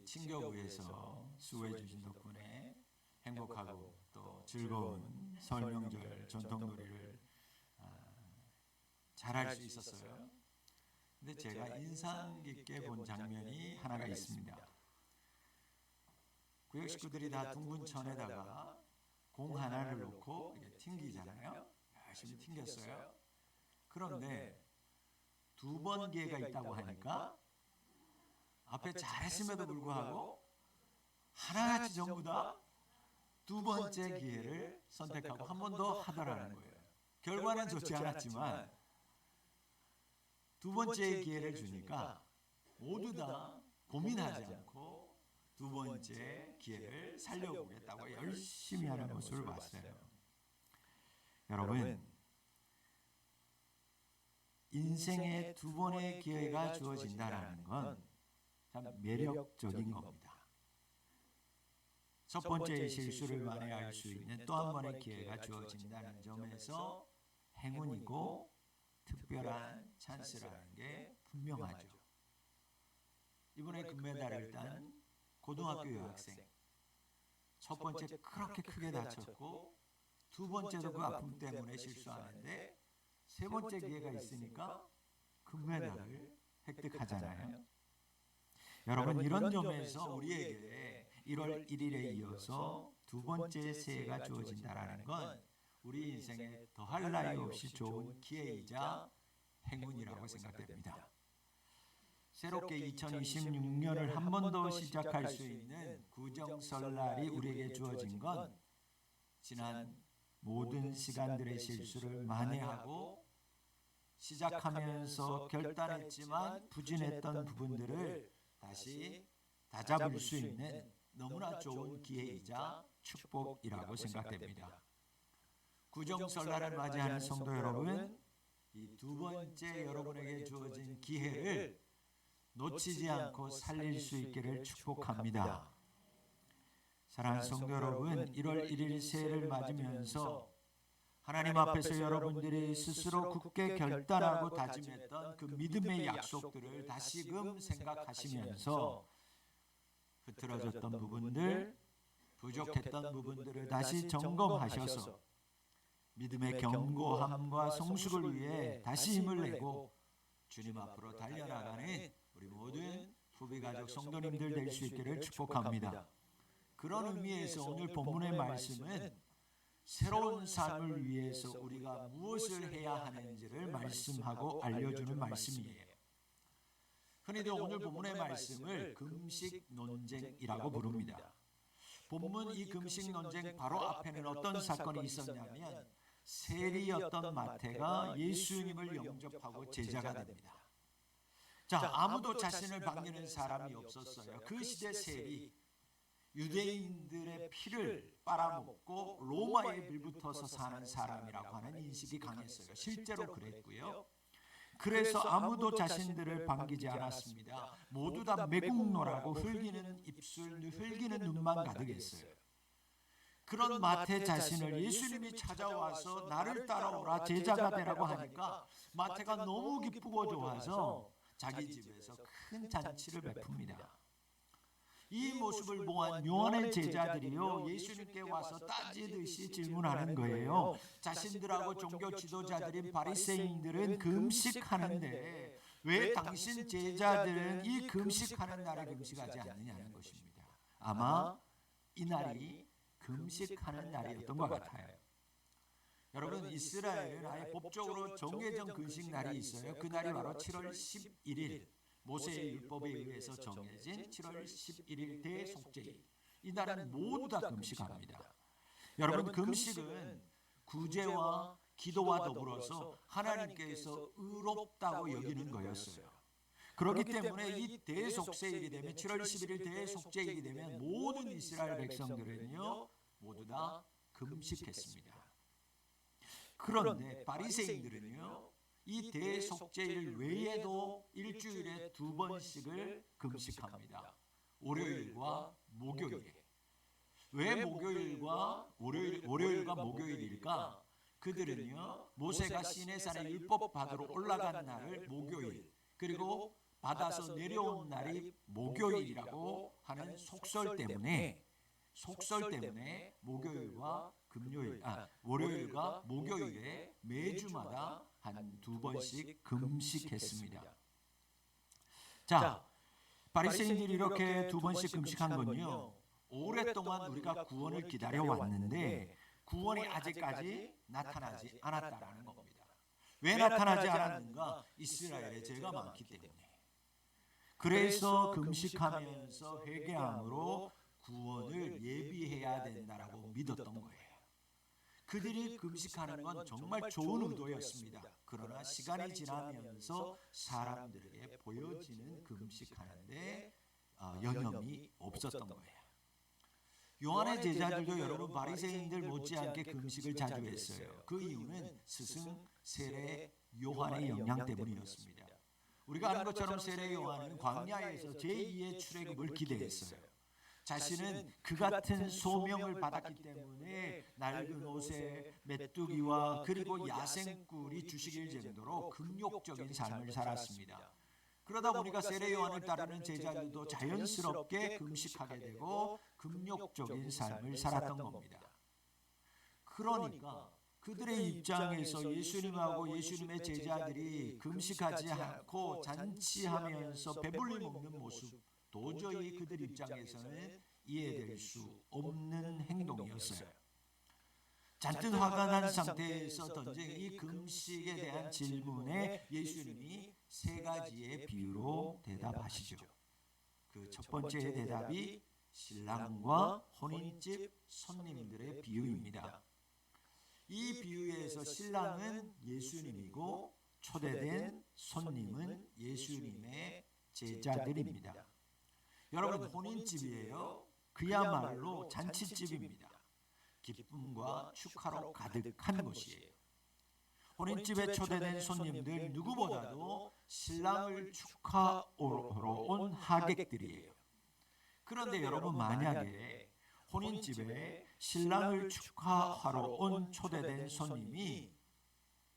친교부에서 수고해 주신 덕분에 행복하고 또 즐거운 설 명절 전통놀이를 잘할 수 있었어요. 근데 제가 인상 깊게 본 장면이 하나가 있습니다. 구역 식구들이 다 둥근 천에다가 공 하나를 놓고 튕기잖아요. 열심히 튕겼어요. 그런데 두 번 기회가 있다고 하니까 앞에 잘했음에도 불구하고 하나같이 전부 다 두 번째 기회를 선택하고 한 번 더 하더라는 거예요. 결과는 좋지 않았지만 두 번째 기회를 주니까 모두 다 고민하지 않고 두 번째 기회를 살려보겠다고 열심히 하는 모습을 봤어요. 여러분, 인생에 두 번의 기회가 주어진다는 건 참 매력적인 겁니다. 첫 번째의 실수를 만회할 수 있는 또 한 번의 기회가 주어진다는 점에서 행운이고 특별한 찬스라는 게 분명하죠. 이번에 금메달을 딴 고등학교 여학생, 첫 번째 그렇게 크게 다쳤고 두 번째도 그 아픔 때문에 실수하는데 세 번째 기회가 있으니까 금메달을 획득하잖아요. 여러분, 이런 점에서 우리에게 1월 1일에 이어서 두 번째 새해가 주어진다는 건 우리 인생에 더할 나위 없이 좋은 기회이자 행운이라고 생각됩니다. 새롭게 2026년을 한 번 더 시작할 수 있는 구정설날이 우리에게 주어진 건 지난 모든 시간들의 실수를 만회하고 시작하면서 결단했지만 부진했던 부분들을 다시 다잡을 수 있는 너무나 좋은 기회이자 축복이라고 생각됩니다. 구정설날을 맞이하는 성도 여러분, 이 두 번째 여러분에게 주어진 기회를 놓치지 않고 살릴 수 있기를 축복합니다. 사랑하는 성도 여러분, 1월 1일 새해를 맞으면서 하나님 앞에서 여러분들이 스스로 굳게 결단하고 다짐했던 그 믿음의 약속들을 다시금 생각하시면서 흐트러졌던 부분들, 부족했던 부분들을 다시 점검하셔서 믿음의 견고함과 성숙을 위해 다시 힘을 내고 주님 앞으로 달려나가는 우리 모든 후비가족 성도님들 될 수 있기를 축복합니다. 그런 의미에서 오늘 본문의 말씀은 새로운 삶을 위해서 우리가 무엇을 해야 하는지를 말씀하고 알려주는 말씀이에요. 흔히들 오늘 본문의 말씀을 금식 논쟁이라고 부릅니다. 본문 이 금식 논쟁 바로 앞에는 어떤 사건이 있었냐면 세리였던 마태가 예수님을 영접하고 제자가 됩니다. 자, 아무도 자신을 반기는 사람이 없었어요. 그 시대 세리, 유대인들의 피를 빨아먹고 로마에 빌붙어서 사는 사람이라고 하는 인식이 강했어요. 실제로 그랬고요. 그래서 아무도 자신들을 반기지 않았습니다. 모두 다 매국노라고 흘기는 입술, 흘기는 눈만 가득했어요. 그런 마태 자신을 예수님이 찾아와서 나를 따라오라, 제자가 되라고 하니까 마태가 너무 기쁘고 좋아서 자기 집에서 큰 잔치를 베풉니다. 이 모습을 보한 요한의 제자들이요, 예수님께 와서 따지듯이 질문하는 거예요. 자신들하고 종교 지도자들인 바리새인들은 금식하는데 왜 당신 제자들은 이 금식하는 날에 금식하지 않느냐는 것입니다. 아마 이 날이 금식하는 날이었던 것 같아요. 여러분, 이스라엘은 아예 법적으로 정해진 금식 날이 있어요. 그 날이 바로 7월 11일. 모세의 율법에 의해서 정해진 7월 11일 대속죄일. 이 날은 모두 다 금식합니다. 여러분, 금식은 구제와 기도와 더불어서 하나님께서 의롭다고 여기는 거였어요. 그렇기 때문에 이 대속죄일이 되면 7월 11일 대속죄일이 되면 모든 이스라엘 백성들은요 모두 다 금식했습니다. 그런데 바리새인들은요 이 대속죄일 외에도 일주일에 2번씩을 금식합니다. 월요일과 목요일. 왜 목요일과 월요일과 목요일일까? 그들은요 모세가 시내산에 율법 받으러 올라간 날을 목요일, 그리고 받아서 내려온 날이 목요일이라고 하는 속설 때문에 목요일과 월요일과 목요일에 매주마다 한 2번씩 금식했습니다. 자, 바리새인들이 이렇게 2번씩 금식한 건요, 오랫동안 우리가 구원을 기다려왔는데 구원이 아직까지 나타나지 않았다라는 겁니다. 왜 나타나지 않았는가? 이스라엘에 죄가 많기 때문에. 그래서 금식하면서 회개함으로 구원을 예비해야 된다라고 믿었던 거예요. 그들이 금식하는 건 정말 좋은 의도였습니다. 그러나 시간이 지나면서 사람들에게 보여지는 금식하는데 여념이 없었던 거예요. 요한의 제자들도 여러분 바리새인들 못지않게 금식을 자주 했어요. 그 이유는 스승 세례 요한의 영향 때문이었습니다. 우리가 아는 것처럼 세례 요한은 광야에서 제2의 출애굽을 기대했어요. 자신은 그 같은 소명을 받았기 때문에 낡은 옷에 메뚜기와 그리고 야생꿀이 주식일 정도로 금욕적인 삶을 살았습니다. 그러다 보니까 세례 요한을 따르는 제자들도 자연스럽게 금식하게 되고 금욕적인 삶을 살았던 겁니다. 그러니까 그들의 입장에서 예수님하고 예수님의 제자들이 금식하지 않고 잔치하면서 배불리 먹는 모습, 도저히 그들 입장에서는 이해될 수 없는 행동이었어요. 잔뜩 화가 난 상태에서 던진 이 금식에 대한 질문에 예수님이 3가지의 비유로 대답하시죠. 그 첫 번째 대답이 신랑과 혼인집 손님들의 비유입니다. 이 비유에서 신랑은 예수님이고 초대된 손님은 예수님의 제자들입니다. 여러분, 혼인집이에요. 그야말로 잔치집입니다. 기쁨과 축하로 가득한 곳이에요. 혼인집에 초대된 손님들 누구보다도 신랑을 축하하러 온 하객들이에요. 그런데 여러분, 만약에 혼인집에 신랑을 축하하러 온 초대된 손님이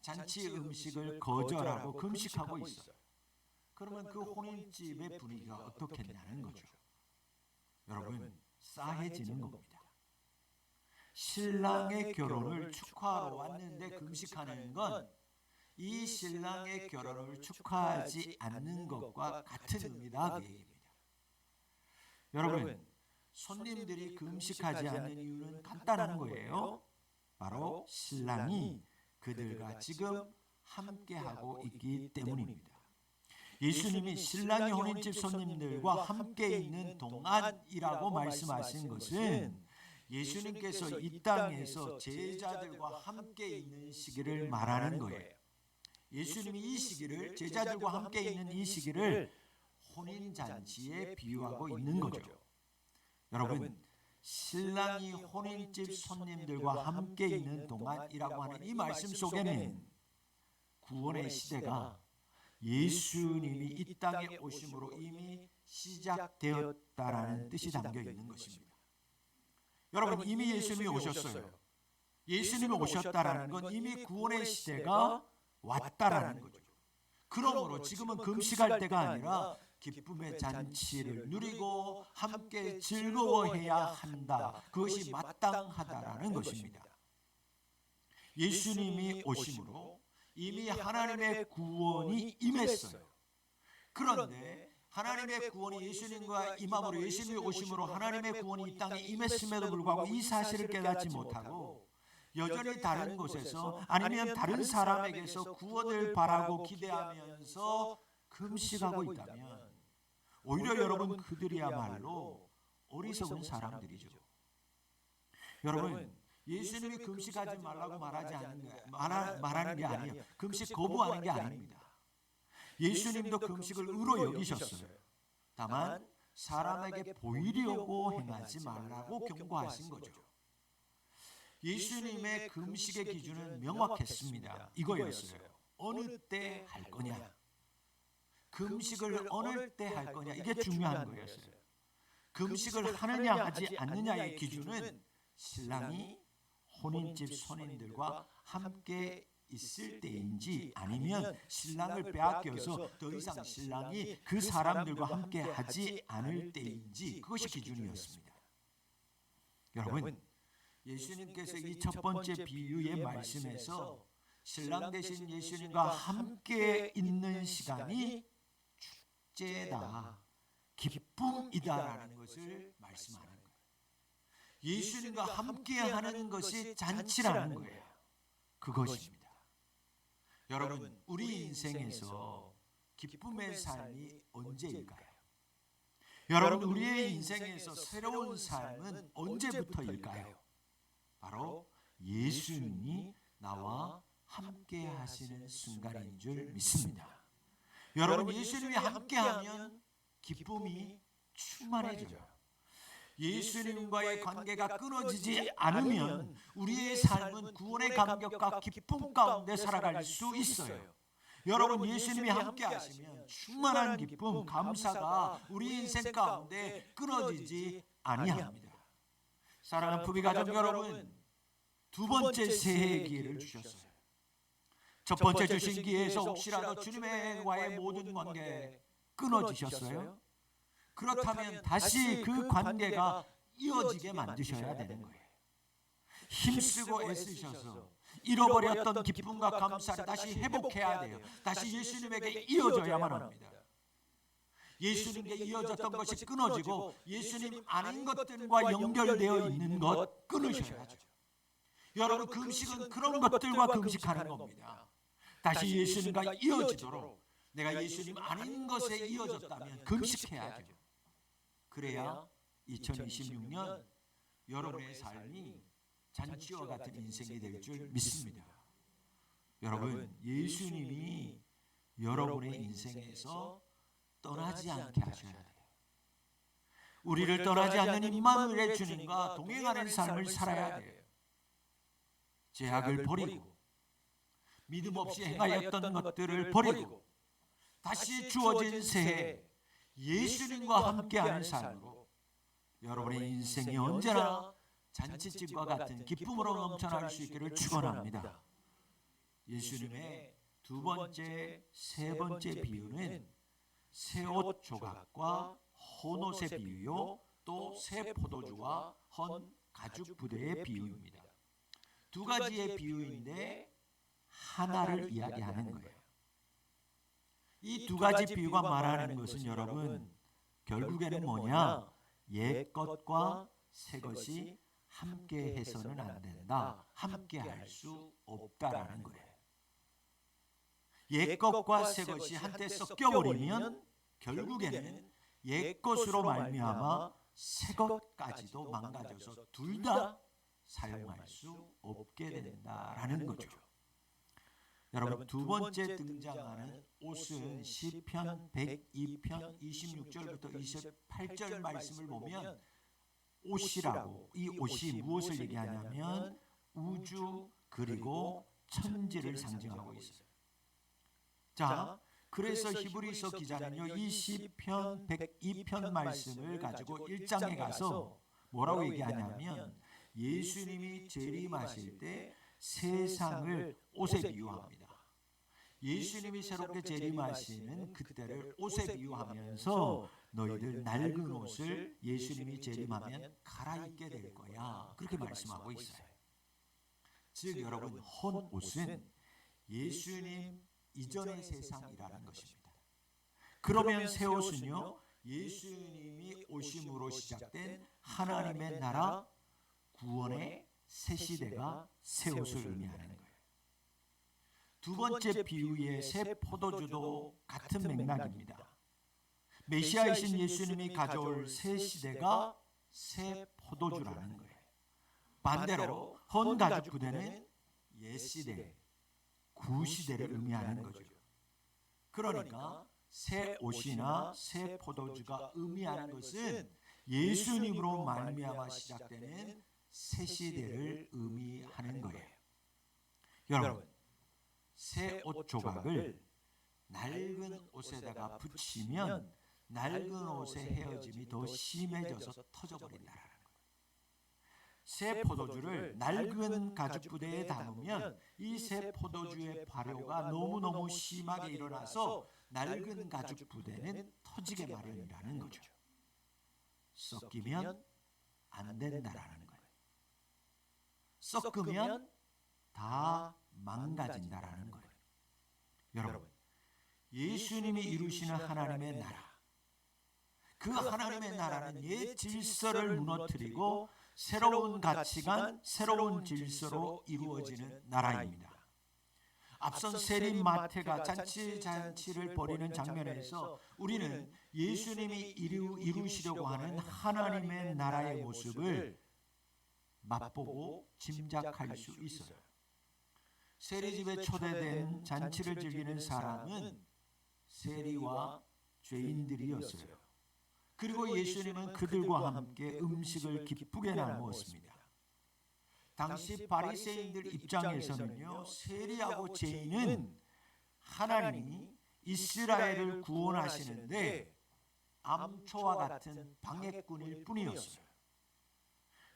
잔치 음식을 거절하고 금식하고 있어요. 그러면 그 혼인집의 분위기가 어떻겠냐는 거죠. 여러분, 싸해지는 겁니다. 신랑의 결혼을 축하하러 왔는데 금식하는 건 이 신랑의 결혼을 축하하지 않는 것과 같은 의미다 그 얘기입니다. 여러분, 손님들이 금식하지 않는 이유는 간단한 거예요. 바로 신랑이 그들과 지금 함께하고 있기 때문입니다. 예수님이 신랑이 혼인집 손님들과 함께 있는 동안이라고 말씀하신 것은 예수님께서 이 땅에서 제자들과 함께 있는 시기를 말하는 거예요. 예수님이 이 시기를, 제자들과 함께 있는 이 시기를 혼인잔치에 비유하고 있는 거죠. 여러분, 신랑이 혼인집 손님들과 함께 있는 동안이라고 하는 이 말씀 속에는 구원의 시대가 예수님이 이 땅에 오심으로 이미 시작되었다라는 뜻이 담겨 있는 것입니다. 여러분, 이미 예수님이 오셨어요. 예수님이 오셨다라는 건 이미 구원의 시대가 왔다라는 거죠. 그러므로 지금은 금식할 때가 아니라 기쁨의 잔치를 누리고 함께 즐거워해야 한다. 그것이 마땅하다라는 것입니다. 예수님이 오심으로 이미 하나님의 구원이 임했어요. 그런데 하나님의 구원이 예수님과 임함으로, 예수님이 오심으로 하나님의 구원이 이 땅에 임했음에도 불구하고 이 사실을 깨닫지 못하고 여전히 다른 곳에서 아니면 다른 사람에게서 구원을 바라고 기대하면서 금식하고 있다면 오히려 여러분, 그들이야말로 어리석은 사람들이죠. 여러분, 예수님이 금식하지 말라고 말하는 게 아니에요. 금식 거부하는 게 아닙니다. 예수님도 금식을 의로 여기셨어요. 다만 사람에게 보이려고 행하지 말라고 경고하신 거죠. 예수님의 금식의 기준은 명확했습니다. 이거였어요. 어느 때 할 거냐, 금식을 어느 때 할 거냐, 이게 중요한 거였어요. 금식을 하느냐 하지 않느냐의 기준은 신랑이 혼인집 손님들과 함께 있을 때인지 아니면 신랑을 빼앗겨서 더 이상 신랑이 그 사람들과 함께 하지 않을 때인지 그것이 기준이었습니다. 여러분, 예수님께서 이 첫 번째 비유의 말씀에서 신랑 되신 예수님과 함께 있는 시간이 축제다, 기쁨이다라는 것을 말씀하는 거예요. 예수님과 함께하는 것이 잔치라는 거예요. 그것입니다. 여러분, 우리 인생에서 기쁨의 삶이 언제일까요? 여러분, 우리의 인생에서 새로운 삶은 언제부터일까요? 바로 예수님이 나와 함께 하시는 순간인 줄 믿습니다. 여러분, 예수님이 함께하면 기쁨이 충만해져요. 예수님과의 관계가 끊어지지 않으면 우리의 삶은 구원의 감격과 기쁨 가운데 살아갈 수 있어요. 여러분, 예수님이 함께 하시면 충만한 기쁨, 감사가 우리 인생 가운데 끊어지지 아니합니다. 사랑하는 부비가족 여러분, 두 번째 새해의 기회를 주셨어요. 첫 번째 주신 기회에서 혹시라도 주님과의 모든 관계 끊어지셨어요? 그렇다면 다시 그 관계가 이어지게 만드셔야 되는 거예요. 힘쓰고 애쓰셔서 잃어버렸던 기쁨과 감사를 다시 회복해야 돼요. 다시 예수님에게 이어져야만 합니다. 예수님께 이어졌던 것이 끊어지고 예수님 아닌 것들과 연결되어 있는 것 끊으셔야죠. 여러분, 금식은 그런 것들과 금식하는 겁니다. 다시 예수님과 이어지도록 내가 예수님 아닌 것에 이어졌다면 금식해야죠. 그래야 2026년 여러분의 삶이 잔치와 같은 인생이 될 줄 믿습니다. 여러분, 예수님이 여러분의 인생에서 떠나지 않게 하셔야 돼요. 우리를 떠나지 않는 임마누엘의 주님과 동행하는 삶을 살아야 돼요. 죄악을 버리고 믿음 없이 행하였던 것들을 버리고 다시 주어진 새해 예수님과 함께하는 삶으로 여러분의 인생이 언제나 잔치집과 같은 기쁨으로 넘쳐날 수 있기를 축원합니다. 예수님의 두 번째, 세 번째 비유는 새옷 조각과 헌옷의 비유요, 또 새 포도주와 헌 가죽 부대의 비유입니다. 두 가지의 비유인데 하나를 이야기하는 거예요. 이 두 가지 비유가 말하는 것은 여러분, 결국에는 뭐냐? 옛것과 새것이 함께 해서는 안 된다, 함께 할 수 없다라는 거예요. 옛것과 새것이 한때 섞여버리면 결국에는 옛것으로 말미암아 새것까지도 망가져서 둘 다 사용할 수 없게 된다라는 거죠. 여러분, 두 번째 등장하는 옷은 시편 102편 26절부터 28절 말씀을 보면 옷이라고, 이 옷이 무엇을 얘기하냐면 우주 그리고 천지를 상징하고 있어요. 자, 그래서 히브리서 기자는요, 이 시편 102편 말씀을 가지고 1장에 가서 뭐라고 얘기하냐면 예수님이 재림하실 때 세상을 옷에 비유합니다. 예수님이 새롭게 재림하시는 그때를 옷에 비유하면서 너희들 낡은 옷을 예수님이 재림하면 갈아입게 될 거야, 그렇게 말씀하고 있어요. 즉 여러분, 헌 옷은 예수님 이전의 세상이라는 것입니다. 그러면 새 옷은요, 예수님이 오심으로 시작된 하나님의 나라 구원의 새 시대가 새 옷을 의미하는 거예요. 두 번째 비유의 새 포도주도 같은 맥락입니다. 메시아이신 예수님이 가져올 새 시대가 새 포도주라는 거예요. 반대로 헌 가죽 부대는 옛 시대, 구 시대를 의미하는 거죠. 그러니까 새 옷이나 새 포도주가 의미하는 것은 예수님으로 말미암아 시작되는 새 시대를 의미하는 거예요. 여러분, 새 옷 조각을 낡은 옷에다가 붙이면 낡은 옷의 헤어짐이 더 심해져서 터져버린다라는 거예요. 새 포도주를 낡은 가죽 부대에 담으면 이 새 포도주의 발효가 너무너무 심하게 일어나서 낡은 가죽 부대는 터지게 마련이라는 거죠. 섞이면 안 된다라는 거예요. 섞으면 다 망가진다라는 거예요. 여러분, 예수님이 이루시는 하나님의 나라, 그 하나님의 나라는 옛 질서를 무너뜨리고 새로운 가치관, 새로운 질서로 이루어지는 나라입니다. 앞선 세림 마태가 잔치를 벌이는 장면에서 우리는 예수님이 이루시려고 하는 하나님의 나라의 모습을 맛보고 짐작할 수 있어요. 세리집에 초대된 잔치를 즐기는 사람은 세리와 죄인들이었어요. 그리고 예수님은 그들과 함께 음식을 기쁘게 나누었습니다. 당시 바리새인들 입장에서는요, 세리하고 죄인은 하나님이 이스라엘을 구원하시는데 암초와 같은 방해꾼일 뿐이었어요.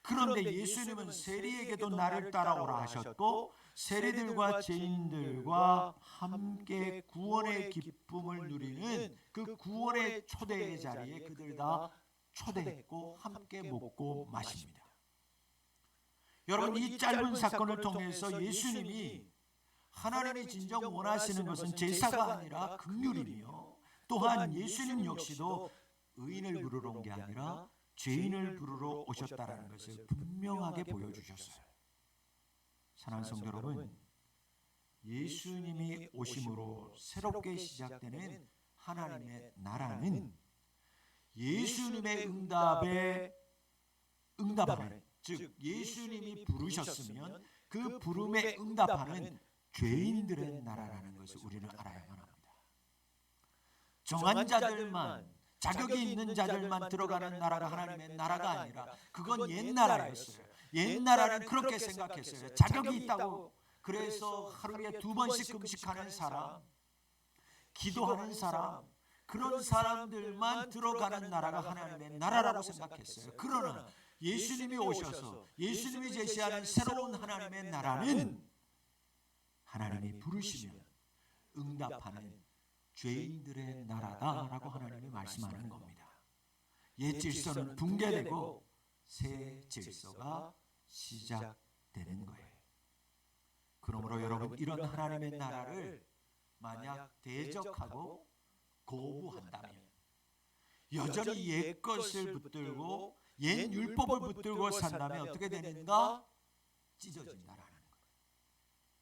그런데 예수님은 세리에게도 나를 따라오라 하셨고 세리들과 죄인들과 함께 구원의 기쁨을 누리는 그 구원의 초대의 자리에 그들 다 초대했고 함께 먹고 마십니다. 여러분, 이 짧은 사건을 통해서 예수님이 하나님이 진정 원하시는 것은 제사가 아니라 긍휼이며, 또한 예수님 역시도 의인을 부르러 온 게 아니라 죄인을 부르러 오셨다는 것을 분명하게 보여주셨어요. 사랑하는 성도 여러분, 예수님이 오심으로 새롭게 시작되는 하나님의 나라는 예수님의 응답하는, 즉 예수님이 부르셨으면 그 부름에 응답하는 죄인들의 나라라는 것을 우리는 알아야만 합니다. 정한 자들만, 자격이 있는 자들만 들어가는 나라가 하나님의 나라가 아니라 그건 옛나라였어요. 옛나라는 그렇게 생각했어요. 자격이 있다고, 그래서 하루에 2번씩 금식하는 사람, 기도하는 사람, 그런 사람들만 들어가는 나라가 하나님의 나라라고 생각했어요. 그러나 예수님이 오셔서 예수님이 제시하는 새로운 하나님의 나라는 하나님이 부르시면 응답하는 죄인들의 나라다라고 하나님이 말씀하는 겁니다. 옛 질서는 붕괴되고 새 질서가 시작되는 거예요. 그러므로 여러분, 이런 하나님의 나라를 만약 대적하고 거부한다면, 여전히 옛 것을 붙들고 옛 율법을 붙들고 산다면 어떻게 되는가? 찢어진다라는 거예요.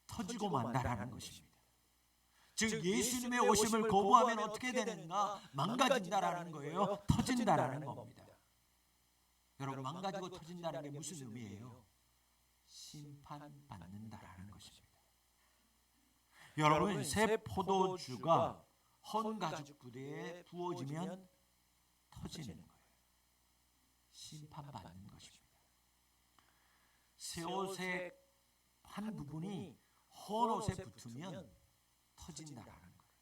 터지고 만다라는 것입니다. 즉 예수님의 오심을 거부하면 어떻게 되는가? 망가진다라는 거예요. 터진다라는 겁니다. 여러분, 망가지고 터진다는 게 무슨 의미예요? 심판받는다라는 것입니다. 여러분, 새 포도주가 헌 가죽 부대에 부어지면 터지는 거예요. 심판받는 것입니다. 새 옷의 한 부분이 헌 옷에 붙으면 터진다라는 거예요.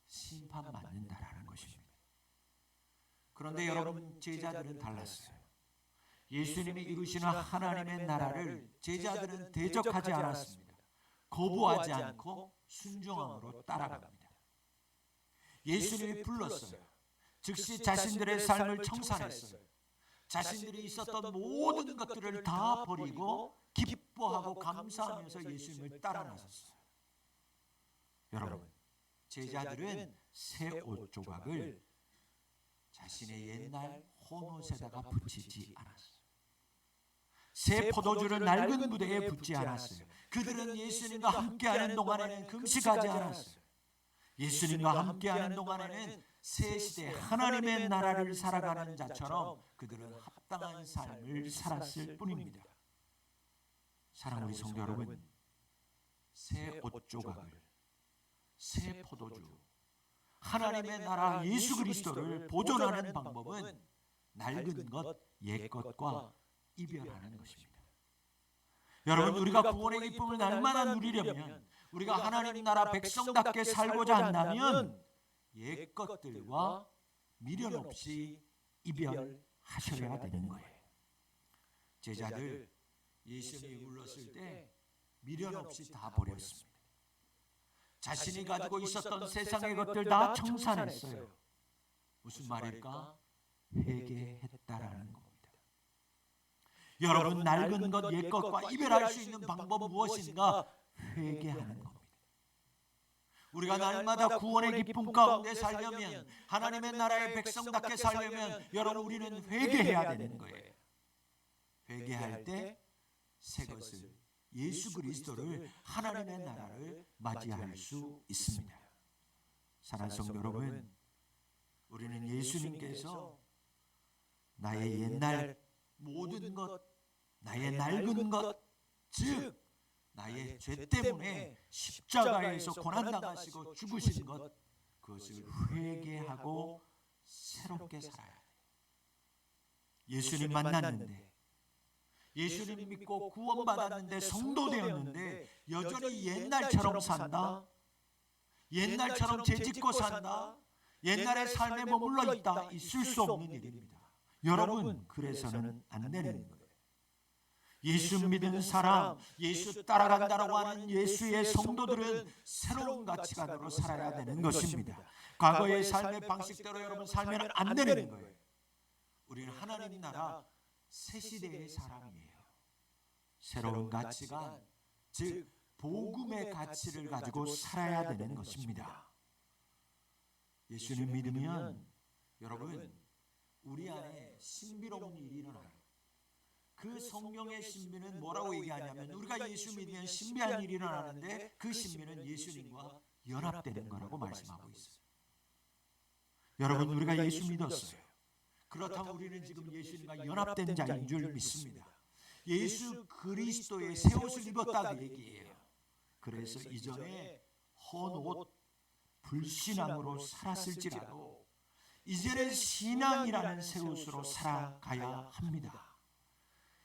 심판받는다라는 것입니다. 그런데 여러분, 제자들은 달랐어요. 예수님이 이루시는 하나님의 나라를 제자들은 대적하지 않았습니다. 거부하지 않고 순종함으로 따라갑니다. 예수님이 불렀어요. 즉시 자신들의 삶을 청산했어요. 자신들이 있었던 모든 것들을 다 버리고 기뻐하고 감사하면서 예수님을 따라 나섰어요. 여러분, 제자들은 새 옷 조각을 자신의 옛날 헌옷에다가 붙이지 않았어요. 새 포도주를 낡은 무대에 붙지 않았어요. 그들은 예수님과 함께하는 동안에는 금식하지 않았어요. 예수님과 함께하는 동안에는 새 시대 하나님의 나라를 살아가는 자처럼 그들은 합당한 삶을 살았을 뿐입니다. 사랑하는 우리 성도 여러분, 새 옷 조각을, 새 포도주, 하나님의 나라 예수 그리스도를 보존하는 방법은 낡은 것, 옛 것과 이별하는 것입니다. 여러분, 우리가 구원의 기쁨을 날마다 누리려면, 우리가 하나님 나라 백성답게 살고자 한다면 옛 것들과 미련 없이 이별하셔야 되는 거예요. 제자들 예수님이 불렀을 때 미련 없이 다 버렸습니다. 자신이 가지고 있었던 세상의 것들 다 청산했어요. 무슨 말일까? 회개했다라는 겁니다. 여러분, 낡은 것, 옛 것과 이별할 수 있는 방법 무엇인가? 회개하는 겁니다. 우리가 날마다 구원의 기쁨 가운데 살려면, 하나님의 나라의 백성답게 살려면 여러분, 우리는 회개해야 되는 거예요. 회개할 때 새 것을, 예수 그리스도를, 하나님의 나라를 맞이할 수 있습니다. 사랑하는 성도 여러분, 우리는 예수님께서 나의 옛날 모든 것, 나의 낡은 것, 즉 나의 죄 때문에 십자가에서 고난당하시고 죽으신 것, 그것을 회개하고 새롭게 살아야 돼요. 예수님 만났는데, 예수님 믿고 구원받았는데, 성도 되었는데 여전히 옛날처럼 산다, 옛날처럼 죄짓고 산다, 옛날의 삶에 머물러 있다, 있을 수 없는 일입니다. 여러분, 그래서는 안 되는 거예요. 예수 믿은 사람, 예수 따라간다라고 하는 예수의 성도들은 새로운 가치관으로 살아야 되는 것입니다. 과거의 삶의 방식대로 여러분 살면 안 되는 거예요. 우리는 하나님 나라 새 시대의 사람이에요. 새로운 가치관, 즉 복음의 가치를 가지고 살아야 되는 것입니다. 예수님 믿으면 여러분, 우리 안에 신비로운 일이 일어나요. 그 성령의 신비는 뭐라고 얘기하냐면, 우리가 예수 믿으면 신비한 일이 일어나는데 그 신비는 예수님과 연합되는 거라고 말씀하고 있어요. 여러분, 우리가 예수 믿었어요. 그렇다면 우리는 지금 예수님과 연합된 자인 줄 믿습니다. 예수 그리스도의 새 옷을 입었다 그 얘기예요. 그래서 이전에 헌옷, 불신앙으로 살았을지라도 이제는 신앙이라는 새 옷으로 살아가야 합니다.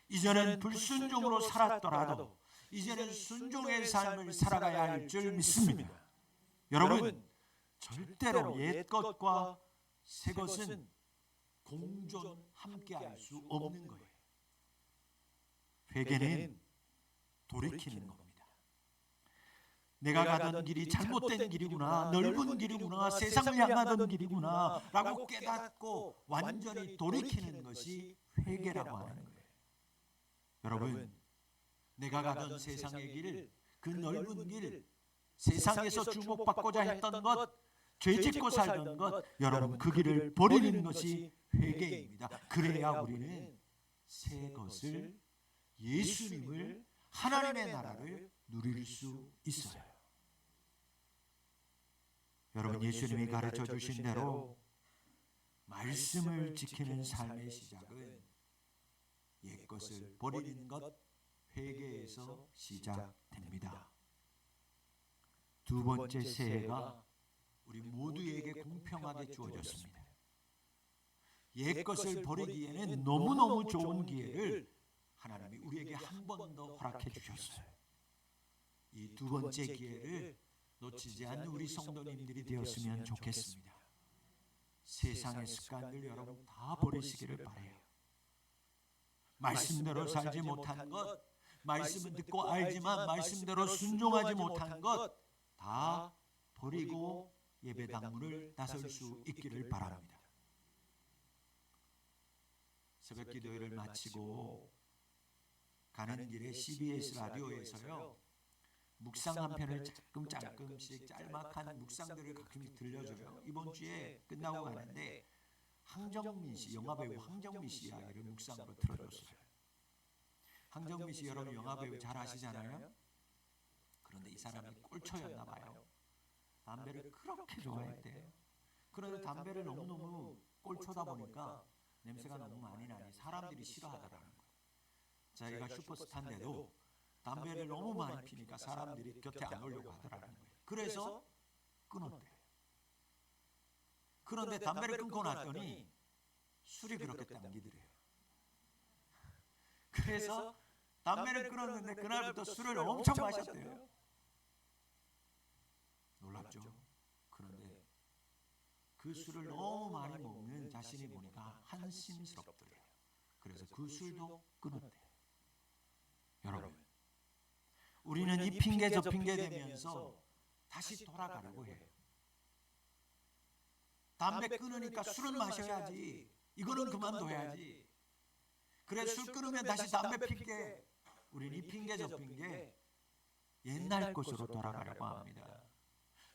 이전엔 불순종으로 살았더라도 이제는 순종의 삶을 살아가야 할 줄 믿습니다. 여러분, 절대로 옛 것과 새 것은 공존 함께 할 수 없는 거예요. 회개는 돌이키는 겁니다. 내가 가던 길이 잘못된 길이구나, 넓은 길이구나, 세상을 향하던 길이구나 라고 깨닫고 완전히 돌이키는 것이 회개라고 하는 거예요. 여러분, 내가 가던 세상의 길, 그 넓은 길, 세상에서 주목받고자 했던 것, 죄짓고 살던 것, 여러분 그 길을 버리는 것이 회개입니다. 그래야 우리는 새 것을, 예수님을, 하나님의 나라를 누릴 수 있어요. 여러분, 예수님이 가르쳐 주신 대로 말씀을 지키는 삶의 시작은 옛것을 버리는 것, 회개에서 시작됩니다. 두 번째 새해가 우리 모두에게 공평하게 주어졌습니다. 옛것을 버리기에는 너무너무 좋은 기회를 하나님이 우리에게 한 번 더 허락해 주셨어요. 이 두 번째 기회를 놓치지 않는 우리 성도님들이 되었으면 좋겠습니다. 세상의 습관들 여러분 다 버리시기를 바라요. 말씀대로 살지 못한 것, 말씀은 듣고 알지만 말씀대로 순종하지 못한 것 다 버리고 예배당문을 나설 수 있기를 바랍니다. 새벽 기도회를 마치고 가는 길에 CBS 라디오에서요, 묵상 한 편을 조금씩 짤막한 묵상들을 가끔씩 들려줘요. 이번 주에 끝나고 가는데 황정민 씨, 영화배우 황정민 씨 이야기를 묵상으로 틀어줬어요. 황정민 씨 여러분 영화배우 잘 아시잖아요. 그런데 이 사람이 꼴초였나 봐요. 담배를 그렇게 좋아했대요. 그런데 담배를 너무너무 꼴초다 보니까 냄새가 너무 많이 나니 사람들이 싫어하더라는 거예요. 자기가 슈퍼스타인데도 담배를 너무 많이 피니까 사람들이 곁에 안 오려고 하더라는 거예요. 그래서 끊었대요. 그런데 담배를 끊고 났더니 술이 그렇게 당기더래요. 그래서 담배를 끊었는데 그날부터 술을 엄청 마셨대요. 놀랍죠? 그런데 그 술을 너무 많이 먹는 자신이 보니까 한심스럽더래요. 그래서 그 술도 끊었대요. 우리는 이 핑계 저 핑계 대면서 다시 돌아가려고 해요. 담배 끊으니까 술은 마셔야지. 이거는 그만둬야지. 그래 술 끊으면 다시 담배 핑계. 우리는 이 핑계 저 핑계 옛날 것으로 돌아가려고 합니다.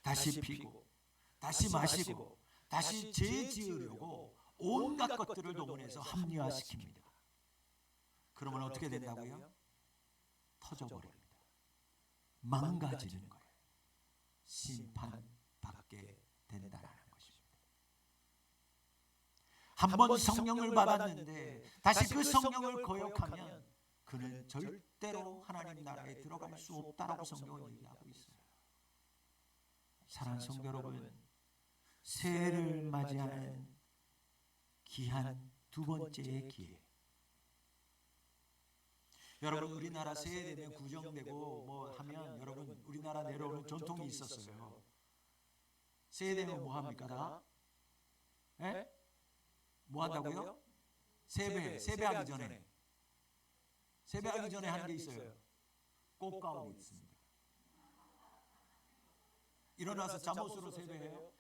다시 피고 다시 마시고 다시 죄 지으려고 온갖 것들을 동원해서 합리화시킵니다. 그러면 어떻게 된다고요? 터져버립니다. 망가지는 거예요. 심판받게 된다는 것입니다. 한 번 성령을 받았는데 다시 그 성령을 거역하면 그는 절대로 하나님 나라에 들어갈 수 없다라고 성경은 얘기하고 있어요. 사랑하는 성도 여러분, 새해를 맞이하는 귀한 두 번째의 기회. 여러분 우리나라 새해 되면 구정되고 뭐 하면 여러분 우리나라 내려오는 전통이 있었어요. 새해 되면 뭐 합니까 다? 예? 뭐 한다고요? 세배하기 전에. 세배하기 전에 하는 게 있어요. 꽃가옥이 있습니다. 일어나서 잠옷으로 세배해요?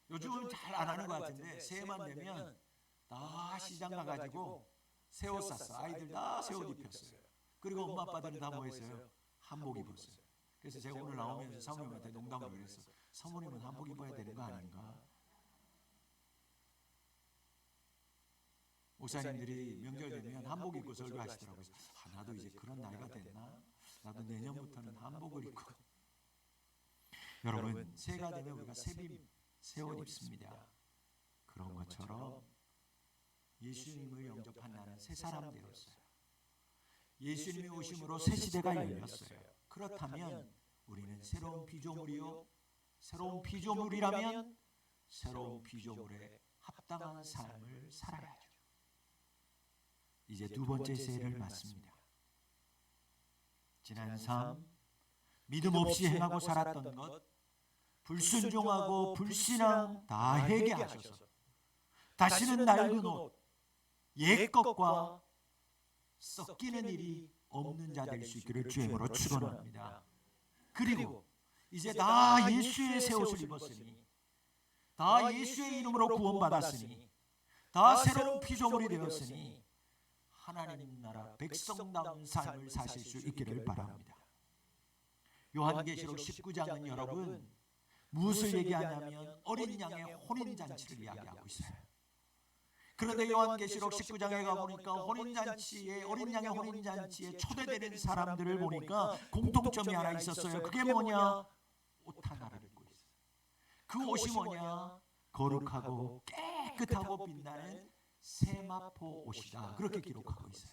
요즘은 잘 안 하는 것 같은데 새해만 되면 다 시장 가가지고 새 옷 샀어. 아이들 다 새 옷 입혔어요. 그리고 엄마 아빠들은 다 뭐 했어요? 한복 입었어요. 그래서 제가 오늘 나오면서 사모님한테 농담을 했어. 사모님은 한복 입어야 되는 거 아닌가? 목사님들이 명절 되면 한복 입고 설교하시더라고요. 나도 이제 그런 나이가 됐나? 나도 내년부터는 한복을 입고. 여러분 새해가 되면 우리가 새 옷 입습니다. 그런 것처럼 예수님을 영접한 나는 새 사람 되었어요. 예수님이 오심으로 새 시대가 열렸어요. 그렇다면 우리는 새로운 피조물이요. 새로운 피조물이라면 새로운 피조물에 합당한 삶을 살아야죠. 이제 두 번째 새해를 맞습니다. 지난 삶, 믿음 없이 행하고 살았던 것, 불순종하고 불신앙 다 회개하셔서 다시는 낡은 옷, 옛 것과 섞이는 일이 없는 자 될 수 있기를 주의 이름으로 축원합니다. 그리고 이제 다 예수의 새 옷을 입었으니, 다 예수의 이름으로 구원받았으니, 다 새로운 피조물이 되었으니 하나님 나라 백성다운 삶을 사실 수 있기를 바랍니다. 요한계시록 19장은 여러분 무엇을 얘기하냐면 어린 양의 혼인잔치를 이야기하고 있어요. 그런데 요한계시록 19장에 가보니까 어린 양의 혼인잔치에 초대되는 사람들을 보니까 공통점이 하나 있었어요. 그게 뭐냐? 옷 하나를 입고 있어요. 그 옷이 뭐냐? 거룩하고 깨끗하고 빛나는 세마포 옷이다. 그렇게 기록하고 있어요.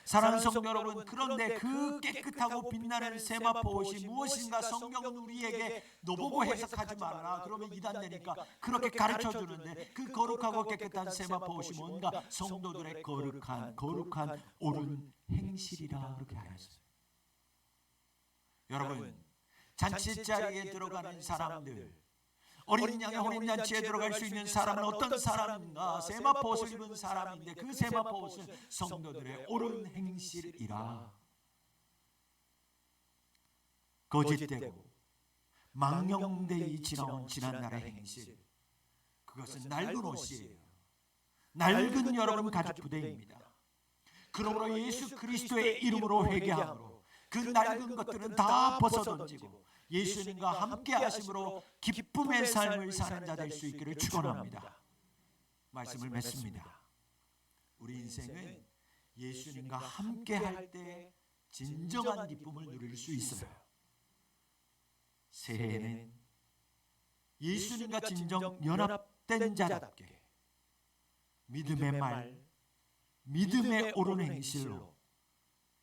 사랑하는 성도 여러분, 그런데 그 깨끗하고 빛나는 세마포 옷이 무엇인가 성경은 우리에게 너보고 해석하지 말라. 그러면 이단되니까 그렇게 가르쳐 주는데 그 거룩하고 깨끗한 세마포 옷이 뭔가? 성도들의 거룩한 옳은 행실이라 그렇게 하였어요. 여러분, 잔치자리에 들어가는 사람들, 어린 양의 혼인잔치에 들어갈 수 있는 사람은 어떤 사람인가? 세마포 옷을 입은 사람인데 그 세마포 옷은 성도들의 옳은 행실이라. 거짓되고 망령되이 지나온 지난날의 행실, 그것은 낡은 옷이에요. 낡은 여러분 가죽 부대입니다. 그러므로 예수 그리스도의 이름으로 회개함으로 그 낡은 것들은 다 벗어던지고 예수님과 함께 하심으로 기쁨의 삶을 사는 자 될 수 있기를 축원합니다. 말씀을 맺습니다. 우리 인생은 예수님과 함께 할 때 진정한 기쁨을 누릴 수 있어요. 새해에는 예수님과 진정 연합된 자답게 믿음의 말, 믿음의 옳은 행실로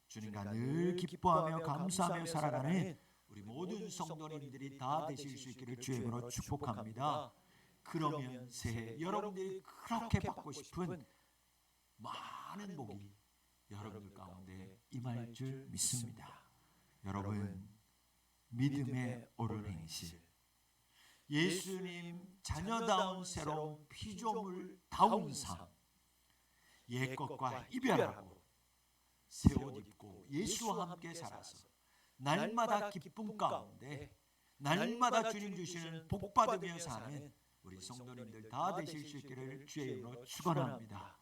주님과 늘 기뻐하며 감사하며 살아가는 우리 모든 성도님들이 다 되실 수 있기를 주의 이름으로 축복합니다. 그러면 새해 여러분들이 그렇게 받고 싶은 많은 복이 여러분들 가운데 임할 줄 믿습니다. 여러분, 믿음의 옳은 행실, 예수님 자녀다운 새로운 피조물다운 삶, 옛것과 이별하고 새 옷 입고 예수와 함께 살아서 날마다 기쁨 가운데 날마다 주님 주시는 복 받으며 사는 우리 성도님들 다 되실 수 있기를 주의 이름으로 축원합니다.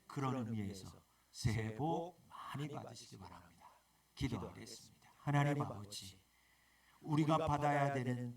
그런 의미에서 새해 복 많이 받으시기 바랍니다. 기도하겠습니다. 하나님 아버지, 우리가 받아야 되는